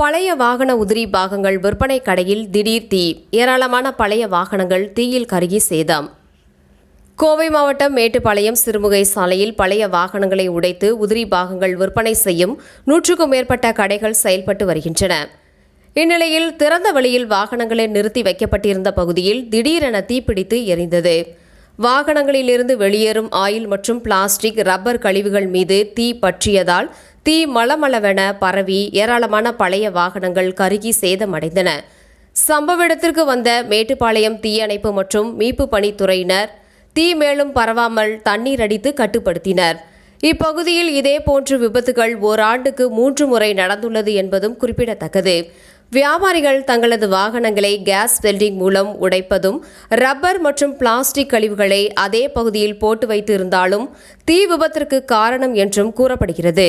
பழைய வாகன உதிரி பாகங்கள் விற்பனை கடையில் திடீர் தீ. ஏராளமான பழைய வாகனங்கள் தீயில் கருகி சேதம். கோவை மாவட்டம் மேட்டுப்பாளையம் சிறுமுகை சாலையில் பழைய வாகனங்களை உடைத்து உதிரி பாகங்கள் விற்பனை செய்யும் 100க்கும் மேற்பட்ட கடைகள் செயல்பட்டு வருகின்றன. இந்நிலையில் திறந்த வெளியில் வாகனங்களை நிறுத்தி வைக்கப்பட்டிருந்த பகுதியில் திடீரென தீப்பிடித்து எரிந்தது. வாகனங்களிலிருந்து வெளியேறும் ஆயில் மற்றும் பிளாஸ்டிக், ரப்பர் கழிவுகள் மீது தீ பற்றியதால் தீ மளமளவென பரவி ஏராளமான பழைய வாகனங்கள் கருகி சேதமடைந்தன. சம்பவ இடத்திற்கு வந்த மேட்டுப்பாளையம் தீயணைப்பு மற்றும் மீட்பு பணித்துறையினர் தீ மேலும் பரவாமல் தண்ணீர் அடித்து கட்டுப்படுத்தினர். இப்பகுதியில் இதேபோன்ற விபத்துகள் ஓராண்டுக்கு 3 முறை நடந்துள்ளது என்பதும் குறிப்பிடத்தக்கது. வியாபாரிகள் தங்களது வாகனங்களை கேஸ் வெல்டிங் மூலம் உடைப்பதும், ரப்பர் மற்றும் பிளாஸ்டிக் கழிவுகளை அதே பகுதியில் போட்டு வைத்து இருந்தாலும் தீ விபத்திற்கு காரணம் என்றும் கூறப்படுகிறது.